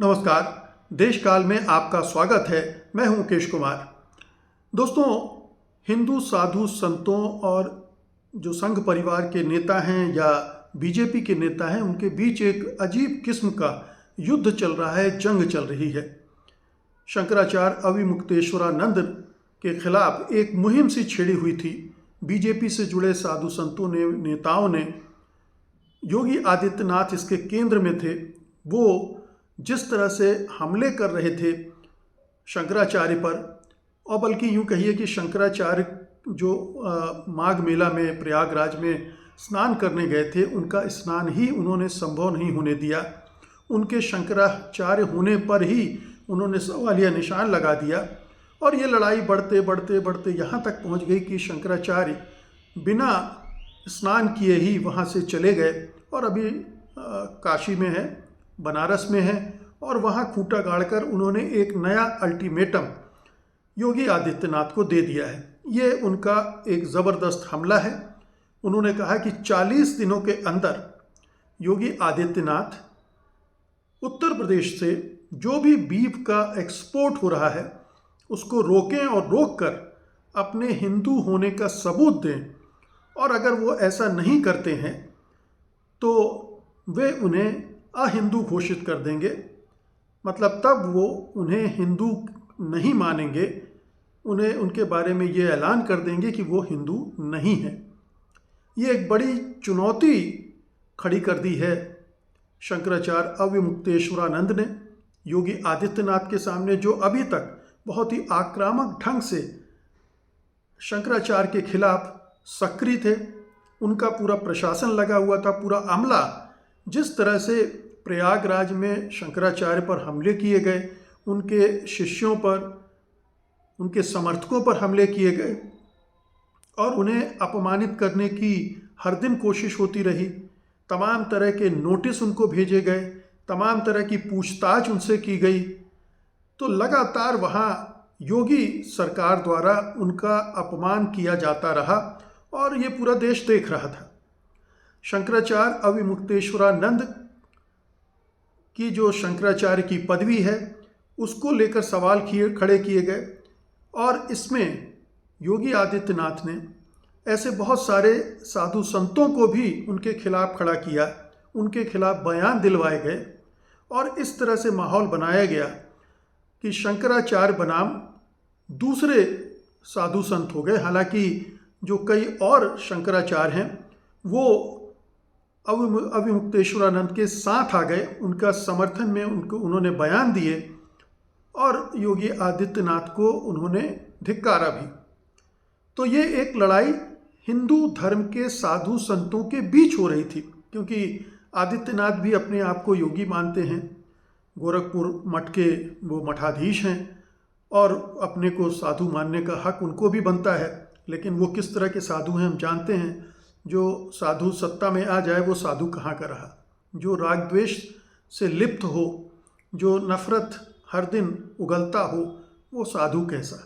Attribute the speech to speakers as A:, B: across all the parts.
A: नमस्कार। देश काल में आपका स्वागत है। मैं हूं मुकेश कुमार। दोस्तों, हिंदू साधु संतों और जो संघ परिवार के नेता हैं या बीजेपी के नेता हैं, उनके बीच एक अजीब किस्म का युद्ध चल रहा है, जंग चल रही है। शंकराचार्य अविमुक्तेश्वरानंद के खिलाफ एक मुहिम सी छिड़ी हुई थी। बीजेपी से जुड़े साधु संतों ने, नेताओं ने, योगी आदित्यनाथ इसके केंद्र में थे। वो जिस तरह से हमले कर रहे थे शंकराचार्य पर, और बल्कि यूँ कहिए कि शंकराचार्य जो माघ मेला में प्रयागराज में स्नान करने गए थे, उनका स्नान ही उन्होंने संभव नहीं होने दिया। उनके शंकराचार्य होने पर ही उन्होंने सवालिया निशान लगा दिया। और ये लड़ाई बढ़ते बढ़ते बढ़ते यहाँ तक पहुँच गई कि शंकराचार्य बिना स्नान किए ही वहाँ से चले गए और अभी काशी में है, बनारस में है, और वहाँ खूंटा गाड़कर उन्होंने एक नया अल्टीमेटम योगी आदित्यनाथ को दे दिया है। ये उनका एक ज़बरदस्त हमला है। उन्होंने कहा कि 40 दिनों के अंदर योगी आदित्यनाथ उत्तर प्रदेश से जो भी बीफ का एक्सपोर्ट हो रहा है उसको रोकें और रोककर अपने हिंदू होने का सबूत दें, और अगर वो ऐसा नहीं करते हैं तो वे उन्हें अहिंदू घोषित कर देंगे। मतलब तब वो उन्हें हिंदू नहीं मानेंगे, उन्हें उनके बारे में ये ऐलान कर देंगे कि वो हिंदू नहीं है। ये एक बड़ी चुनौती खड़ी कर दी है शंकराचार्य अविमुक्तेश्वरानंद ने योगी आदित्यनाथ के सामने, जो अभी तक बहुत ही आक्रामक ढंग से शंकराचार्य के खिलाफ सक्रिय थे। उनका पूरा प्रशासन लगा हुआ था, पूरा अमला। जिस तरह से प्रयागराज में शंकराचार्य पर हमले किए गए, उनके शिष्यों पर, उनके समर्थकों पर हमले किए गए और उन्हें अपमानित करने की हर दिन कोशिश होती रही। तमाम तरह के नोटिस उनको भेजे गए, तमाम तरह की पूछताछ उनसे की गई। तो लगातार वहाँ योगी सरकार द्वारा उनका अपमान किया जाता रहा और ये पूरा देश देख रहा था। शंकराचार्य अविमुक्तेश्वरानंद की जो शंकराचार्य की पदवी है उसको लेकर सवाल खड़े किए गए, और इसमें योगी आदित्यनाथ ने ऐसे बहुत सारे साधु संतों को भी उनके खिलाफ खड़ा किया, उनके खिलाफ बयान दिलवाए गए, और इस तरह से माहौल बनाया गया कि शंकराचार्य बनाम दूसरे साधु संत हो गए। हालांकि जो कई और शंकराचार्य हैं वो अविमुक्तेश्वरानंद के साथ आ गए, उनका समर्थन में उन्होंने बयान दिए और योगी आदित्यनाथ को उन्होंने धिक्कारा भी। तो ये एक लड़ाई हिंदू धर्म के साधु संतों के बीच हो रही थी, क्योंकि आदित्यनाथ भी अपने आप को योगी मानते हैं, गोरखपुर मठ के वो मठाधीश हैं, और अपने को साधु मानने का हक उनको भी बनता है। लेकिन वो किस तरह के साधु हैं हम जानते हैं। जो साधु सत्ता में आ जाए वो साधु कहाँ का रहा। जो राग द्वेष से लिप्त हो, जो नफरत हर दिन उगलता हो, वो साधु कैसा।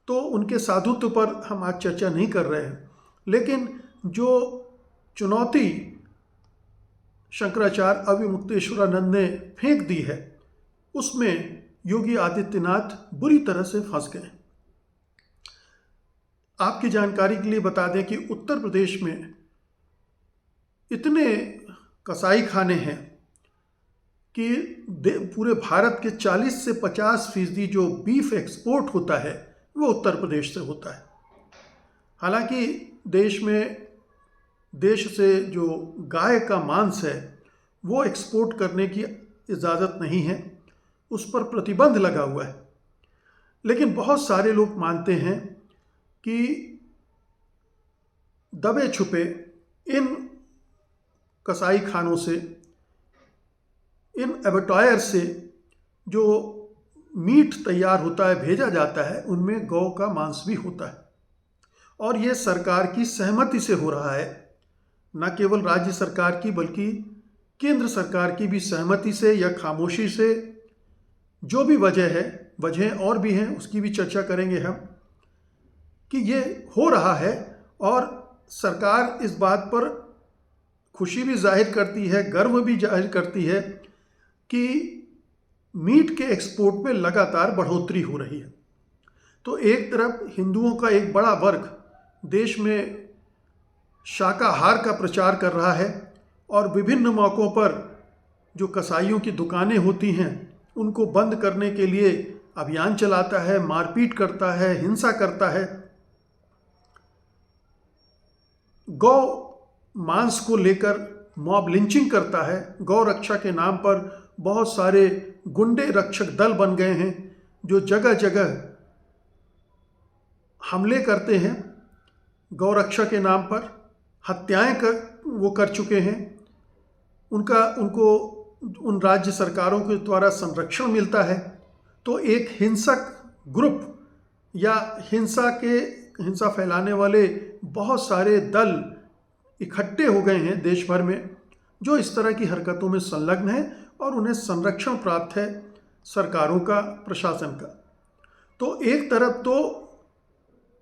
A: तो उनके साधुत्व पर हम आज चर्चा नहीं कर रहे हैं। लेकिन जो चुनौती शंकराचार्य अविमुक्तेश्वरानंद ने फेंक दी है उसमें योगी आदित्यनाथ बुरी तरह से फंस गए। आपकी जानकारी के लिए बता दें कि उत्तर प्रदेश में इतने कसाई खाने हैं कि पूरे भारत के 40 से 50% जो बीफ एक्सपोर्ट होता है वो उत्तर प्रदेश से होता है। हालांकि देश से जो गाय का मांस है वो एक्सपोर्ट करने की इजाज़त नहीं है, उस पर प्रतिबंध लगा हुआ है। लेकिन बहुत सारे लोग मानते हैं कि दबे छुपे इन कसाई खानों से, इन एबेटॉयर से जो मीट तैयार होता है, भेजा जाता है, उनमें गौ का मांस भी होता है। और ये सरकार की सहमति से हो रहा है, न केवल राज्य सरकार की बल्कि केंद्र सरकार की भी सहमति से या खामोशी से। जो भी वजह है, वजह और भी हैं, उसकी भी चर्चा करेंगे हम, कि ये हो रहा है। और सरकार इस बात पर खुशी भी जाहिर करती है, गर्व भी जाहिर करती है कि मीट के एक्सपोर्ट में लगातार बढ़ोतरी हो रही है। तो एक तरफ हिंदुओं का एक बड़ा वर्ग देश में शाकाहार का प्रचार कर रहा है और विभिन्न मौक़ों पर जो कसाईयों की दुकानें होती हैं उनको बंद करने के लिए अभियान चलाता है, मारपीट करता है, हिंसा करता है। गौ मांस को लेकर मॉब लिंचिंग करता है। गौ रक्षा के नाम पर बहुत सारे गुंडे रक्षक दल बन गए हैं जो जगह जगह हमले करते हैं। गौ रक्षा के नाम पर हत्याएं कर चुके हैं। उनको उन राज्य सरकारों के द्वारा संरक्षण मिलता है। तो एक हिंसक ग्रुप या हिंसा फैलाने वाले बहुत सारे दल इकट्ठे हो गए हैं देश भर में, जो इस तरह की हरकतों में संलग्न हैं और उन्हें संरक्षण प्राप्त है सरकारों का, प्रशासन का। तो एक तरफ तो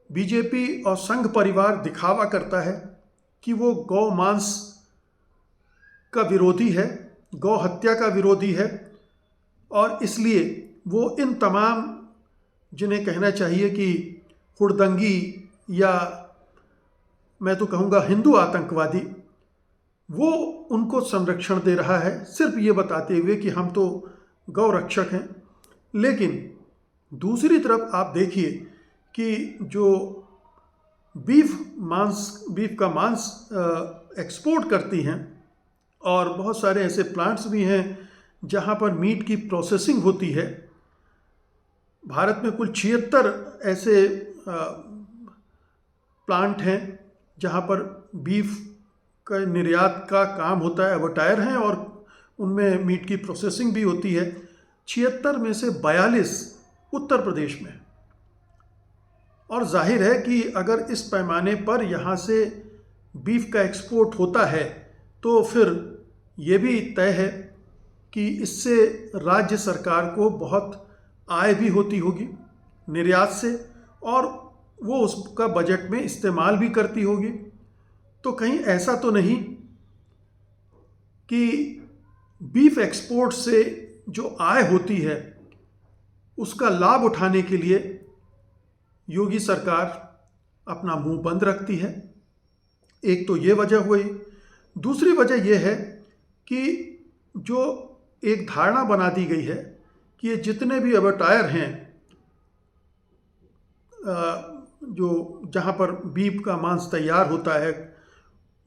A: बीजेपी और संघ परिवार दिखावा करता है कि वो गौ मांस का विरोधी है, गौ हत्या का विरोधी है, और इसलिए वो इन तमाम, जिन्हें कहना चाहिए कि हुड़दंगी या मैं तो कहूँगा हिंदू आतंकवादी, वो उनको संरक्षण दे रहा है, सिर्फ ये बताते हुए कि हम तो गौ रक्षक हैं। लेकिन दूसरी तरफ आप देखिए कि जो बीफ का मांस एक्सपोर्ट करती हैं, और बहुत सारे ऐसे प्लांट्स भी हैं जहाँ पर मीट की प्रोसेसिंग होती है। भारत में कुल 76 ऐसे प्लांट हैं जहाँ पर बीफ का निर्यात का काम होता है, अबटायर हैं, और उनमें मीट की प्रोसेसिंग भी होती है। 76 में से 42 उत्तर प्रदेश में। और जाहिर है कि अगर इस पैमाने पर यहाँ से बीफ का एक्सपोर्ट होता है तो फिर ये भी तय है कि इससे राज्य सरकार को बहुत आय भी होती होगी निर्यात से, और वो उसका बजट में इस्तेमाल भी करती होगी। तो कहीं ऐसा तो नहीं कि बीफ एक्सपोर्ट से जो आय होती है उसका लाभ उठाने के लिए योगी सरकार अपना मुंह बंद रखती है। एक तो ये वजह हुई। दूसरी वजह यह है कि जो एक धारणा बना दी गई है कि ये जितने भी अबटायर हैं, जो जहाँ पर बीफ का मांस तैयार होता है,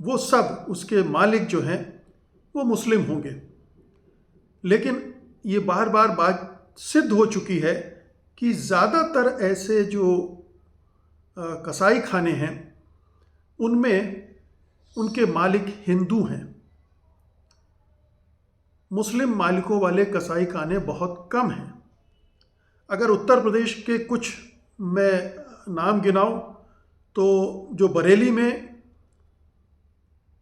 A: वो सब उसके मालिक जो हैं वो मुस्लिम होंगे। लेकिन ये बार बार बात सिद्ध हो चुकी है कि ज़्यादातर ऐसे जो कसाई खाने हैं उनमें उनके मालिक हिंदू हैं। मुस्लिम मालिकों वाले कसाई खाने बहुत कम हैं। अगर उत्तर प्रदेश के कुछ मैं नाम गिनाऊं तो जो बरेली में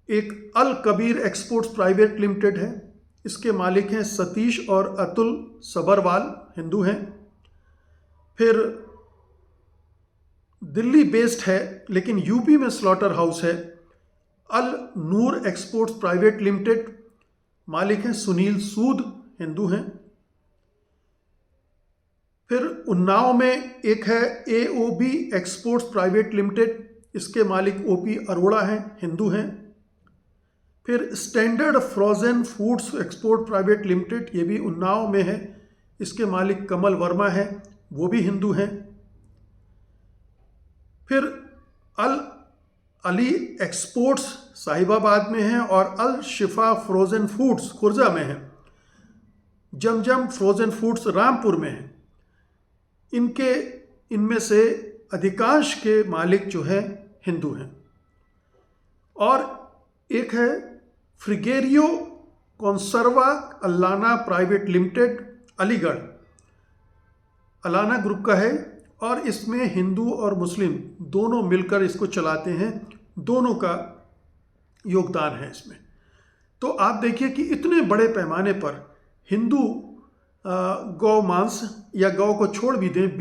A: एक अल कबीर एक्सपोर्ट्स प्राइवेट लिमिटेड है, इसके मालिक हैं सतीश और अतुल सबरवाल, हिंदू हैं। फिर दिल्ली बेस्ड है लेकिन यूपी में स्लॉटर हाउस है, अल नूर एक्सपोर्ट्स प्राइवेट लिमिटेड, मालिक हैं सुनील सूद, हिंदू हैं। फिर उन्नाव में एक है AOB एक्सपोर्ट्स प्राइवेट लिमिटेड, इसके मालिक OP अरोड़ा हैं, हिंदू हैं। फिर standard frozen foods export private limited, ये भी उन्नाव में है, इसके मालिक कमल वर्मा हैं, वो भी हिंदू हैं। फिर अल अली एक्सपोर्ट्स साहिबाबाद में है और अल शिफा फ्रोज़न फूड्स खुर्जा में है। जमजम फ्रोज़न फूड्स रामपुर में है। इनमें से अधिकांश के मालिक जो हैं हिंदू हैं। और एक है Frigorifico Conserva Allana private limited, Aligarh, Allana group का है, और इसमें हिंदू और मुस्लिम दोनों मिलकर इसको चलाते हैं, दोनों का योगदान है इसमें। तो आप देखिए कि इतने बड़े पैमाने पर हिंदू गौ मांस या गौ को छोड़ भी दें,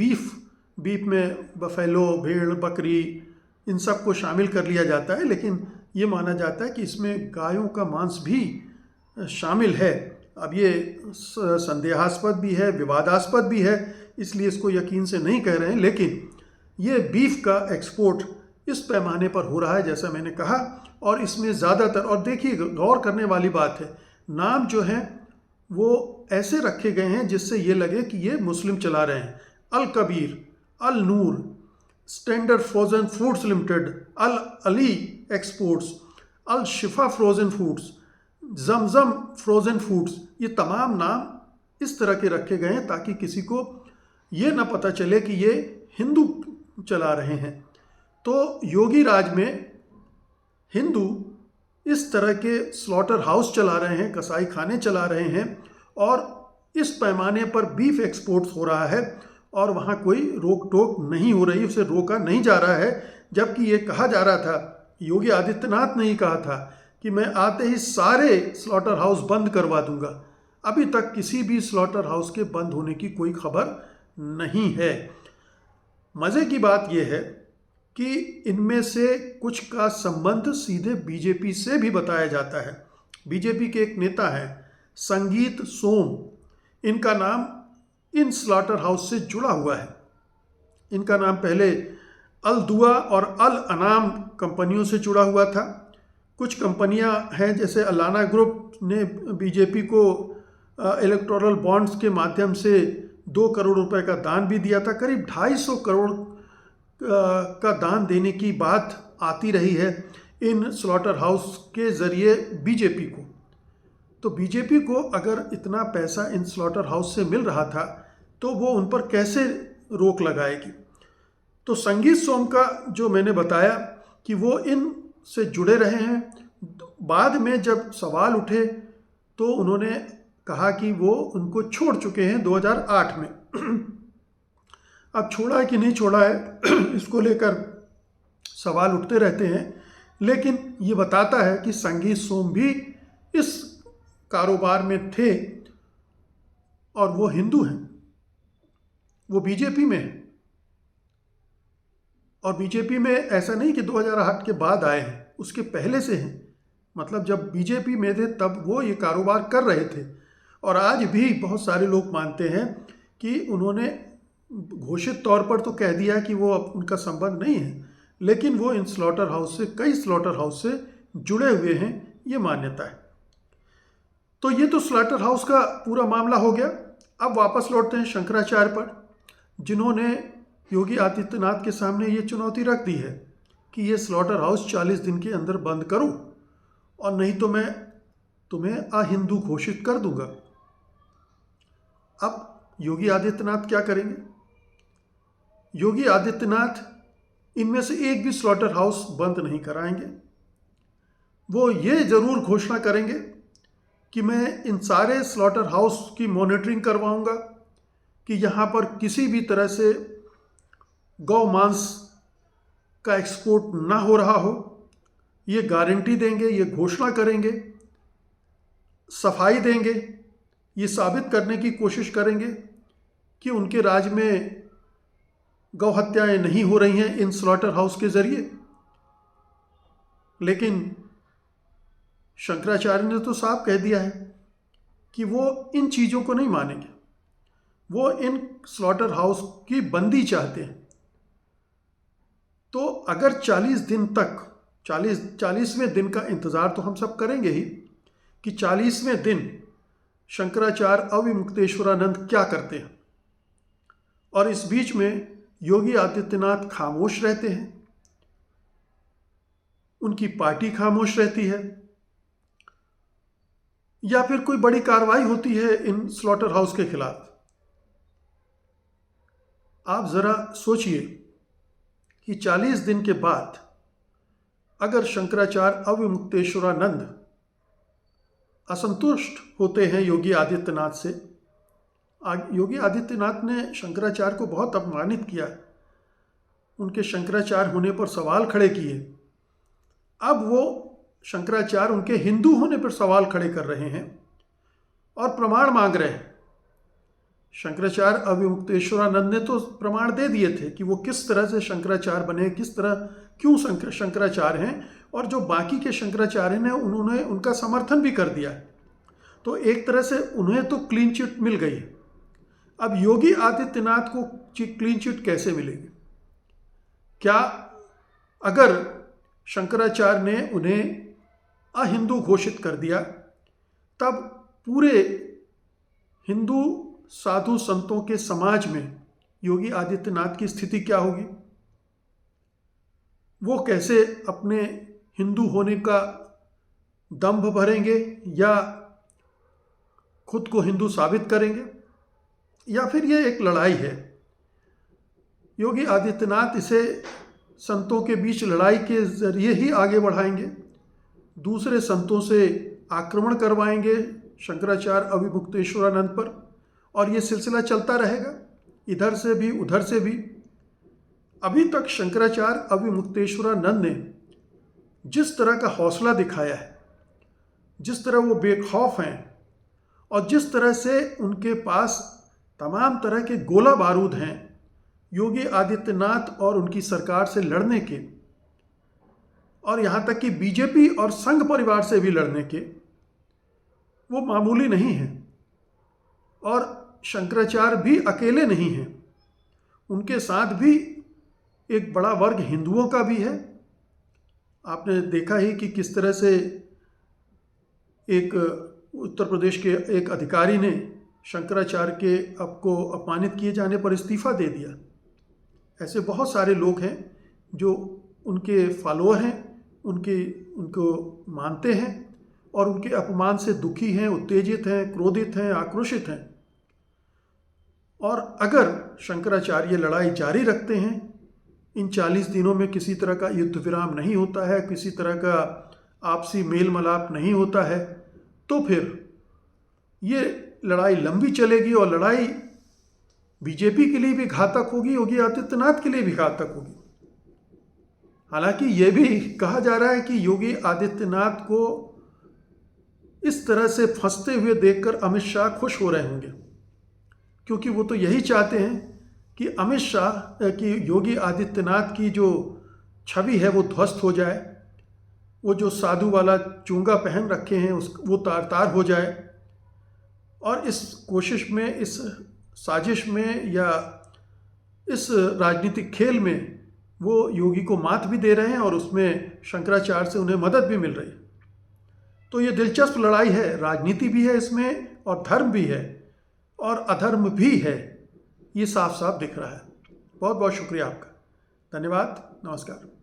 A: बीफ में बफेलो, भेड़, बकरी, इन सब को शामिल कर लिया जाता है, लेकिन ये माना जाता है कि इसमें गायों का मांस भी शामिल है। अब ये संदेहास्पद भी है, विवादास्पद भी है, इसलिए इसको यकीन से नहीं कह रहे हैं, लेकिन ये बीफ का एक्सपोर्ट इस पैमाने पर हो रहा है जैसा मैंने कहा। और इसमें ज़्यादातर, और देखिए गौर करने वाली बात है, नाम जो हैं वो ऐसे रखे गए हैं जिससे ये लगे कि ये मुस्लिम चला रहे हैं। अल कबीर, अल नूर, स्टैंडर्ड फ्रोज़न फूड्स लिमिटेड, अल अली एक्सपोर्ट्स, अल शिफा फ्रोज़न फूड्स, जमजम फ्रोज़न फूड्स, ये तमाम नाम इस तरह के रखे गए हैं ताकि किसी को ये ना पता चले कि ये हिंदू चला रहे हैं। तो योगी राज में हिंदू इस तरह के स्लॉटर हाउस चला रहे हैं, कसाई खाने चला रहे हैं, और इस पैमाने पर बीफ एक्सपोर्ट्स हो रहा है और वहाँ कोई रोक टोक नहीं हो रही, उसे रोका नहीं जा रहा है। जबकि ये कहा जा रहा था, योगी आदित्यनाथ ने ही कहा था कि मैं आते ही सारे स्लॉटर हाउस बंद करवा दूंगा। अभी तक किसी भी स्लॉटर हाउस के बंद होने की कोई खबर नहीं है। मज़े की बात यह है कि इनमें से कुछ का संबंध सीधे बीजेपी से भी बताया जाता है। बीजेपी के एक नेता हैं संगीत सोम, इनका नाम इन स्लॉटर हाउस से जुड़ा हुआ है। इनका नाम पहले अल दुआ और अल अनाम कंपनियों से जुड़ा हुआ था। कुछ कंपनियां हैं जैसे अलाना ग्रुप ने बीजेपी को इलेक्टोरल बॉन्ड्स के माध्यम से 2 करोड़ रुपए का दान भी दिया था। करीब 250 करोड़ का दान देने की बात आती रही है इन स्लॉटर हाउस के ज़रिए बीजेपी को। तो बीजेपी को अगर इतना पैसा इन स्लॉटर हाउस से मिल रहा था तो वो उन पर कैसे रोक लगाएगी। तो संगीत सोम का जो मैंने बताया कि वो इन से जुड़े रहे हैं, बाद में जब सवाल उठे तो उन्होंने कहा कि वो उनको छोड़ चुके हैं 2008 में। अब छोड़ा है कि नहीं छोड़ा है इसको लेकर सवाल उठते रहते हैं, लेकिन ये बताता है कि संगीत सोम भी इस कारोबार में थे और वो हिंदू हैं, वो बीजेपी में हैं। और बीजेपी में ऐसा नहीं कि 2008 के बाद आए हैं, उसके पहले से हैं। मतलब जब बीजेपी में थे तब वो ये कारोबार कर रहे थे। और आज भी बहुत सारे लोग मानते हैं कि उन्होंने घोषित तौर पर तो कह दिया कि वो अब उनका संबंध नहीं है, लेकिन वो इन स्लॉटर हाउस से, कई स्लॉटर हाउस से जुड़े हुए हैं, ये मान्यता है। तो ये तो स्लॉटर हाउस का पूरा मामला हो गया। अब वापस लौटते हैं शंकराचार्य पर, जिन्होंने योगी आदित्यनाथ के सामने ये चुनौती रख दी है कि ये स्लॉटर हाउस 40 दिन के अंदर बंद करो और नहीं तो मैं तुम्हें अहिंदू घोषित कर दूंगा। अब योगी आदित्यनाथ क्या करेंगे? योगी आदित्यनाथ इनमें से एक भी स्लॉटर हाउस बंद नहीं कराएंगे। वो ये ज़रूर घोषणा करेंगे कि मैं इन सारे स्लॉटर हाउस की मॉनिटरिंग करवाऊंगा कि यहाँ पर किसी भी तरह से गौ मांस का एक्सपोर्ट ना हो रहा हो। ये गारंटी देंगे, ये घोषणा करेंगे, सफाई देंगे, ये साबित करने की कोशिश करेंगे कि उनके राज में गौ हत्याएं नहीं हो रही हैं इन स्लॉटर हाउस के ज़रिए। लेकिन शंकराचार्य ने तो साफ कह दिया है कि वो इन चीज़ों को नहीं मानेंगे, वो इन स्लॉटर हाउस की बंदी चाहते हैं। तो अगर 40 दिन तक, 40वें दिन का इंतज़ार तो हम सब करेंगे ही कि 40वें दिन शंकराचार्य अविमुक्तेश्वरानंद क्या करते हैं। और इस बीच में योगी आदित्यनाथ खामोश रहते हैं, उनकी पार्टी खामोश रहती है, या फिर कोई बड़ी कार्रवाई होती है इन स्लॉटर हाउस के खिलाफ। आप ज़रा सोचिए कि 40 दिन के बाद अगर शंकराचार्य अविमुक्तेश्वरानंद असंतुष्ट होते हैं योगी आदित्यनाथ से। योगी आदित्यनाथ ने शंकराचार्य को बहुत अपमानित किया, उनके शंकराचार्य होने पर सवाल खड़े किए। अब वो शंकराचार्य उनके हिंदू होने पर सवाल खड़े कर रहे हैं और प्रमाण मांग रहे हैं। शंकराचार्य अविमुक्तेश्वरानंद ने तो प्रमाण दे दिए थे कि वो किस तरह से शंकराचार्य बने, किस तरह, क्यों शंकराचार्य हैं, और जो बाकी के शंकराचार्य हैं उन्होंने उनका समर्थन भी कर दिया। तो एक तरह से उन्हें तो क्लीन चिट मिल गई है। अब योगी आदित्यनाथ को क्लीन चिट कैसे मिलेगी? क्या अगर शंकराचार्य ने उन्हें अहिंदू घोषित कर दिया, तब पूरे हिंदू साधु संतों के समाज में योगी आदित्यनाथ की स्थिति क्या होगी? वो कैसे अपने हिंदू होने का दंभ भरेंगे या खुद को हिंदू साबित करेंगे? या फिर ये एक लड़ाई है? योगी आदित्यनाथ इसे संतों के बीच लड़ाई के जरिए ही आगे बढ़ाएंगे, दूसरे संतों से आक्रमण करवाएंगे शंकराचार्य अविमुक्तेश्वरानंद पर, और ये सिलसिला चलता रहेगा, इधर से भी उधर से भी। अभी तक शंकराचार्य अविमुक्तेश्वरानंद ने जिस तरह का हौसला दिखाया है, जिस तरह वो बेखौफ हैं और जिस तरह से उनके पास तमाम तरह के गोला बारूद हैं योगी आदित्यनाथ और उनकी सरकार से लड़ने के, और यहाँ तक कि बीजेपी और संघ परिवार से भी लड़ने के, वो मामूली नहीं हैं। और शंकराचार्य भी अकेले नहीं हैं, उनके साथ भी एक बड़ा वर्ग हिंदुओं का भी है। आपने देखा ही कि किस तरह से एक उत्तर प्रदेश के एक अधिकारी ने शंकराचार्य के को अपमानित किए जाने पर इस्तीफा दे दिया। ऐसे बहुत सारे लोग हैं जो उनके फॉलोअर हैं, उनको मानते हैं और उनके अपमान से दुखी हैं, उत्तेजित हैं, क्रोधित हैं, आक्रोशित हैं। और अगर शंकराचार्य ये लड़ाई जारी रखते हैं, इन 40 दिनों में किसी तरह का युद्ध विराम नहीं होता है, किसी तरह का आपसी मेल मिलाप नहीं होता है, तो फिर ये लड़ाई लंबी चलेगी और लड़ाई बीजेपी के लिए भी घातक होगी, योगी आदित्यनाथ के लिए भी घातक होगी। हालांकि ये भी कहा जा रहा है कि योगी आदित्यनाथ को इस तरह से फंसते हुए देखकर अमित शाह खुश हो रहे होंगे, क्योंकि वो तो यही चाहते हैं कि अमित शाह की योगी आदित्यनाथ की जो छवि है वो ध्वस्त हो जाए, वो जो साधु वाला चूंगा पहन रखे हैं वो तार तार हो जाए। और इस कोशिश में, इस साजिश में या इस राजनीतिक खेल में वो योगी को मात भी दे रहे हैं और उसमें शंकराचार्य से उन्हें मदद भी मिल रही है। तो ये दिलचस्प लड़ाई है, राजनीति भी है इसमें और धर्म भी है और अधर्म भी है, ये साफ साफ दिख रहा है। बहुत बहुत शुक्रिया आपका, धन्यवाद, नमस्कार।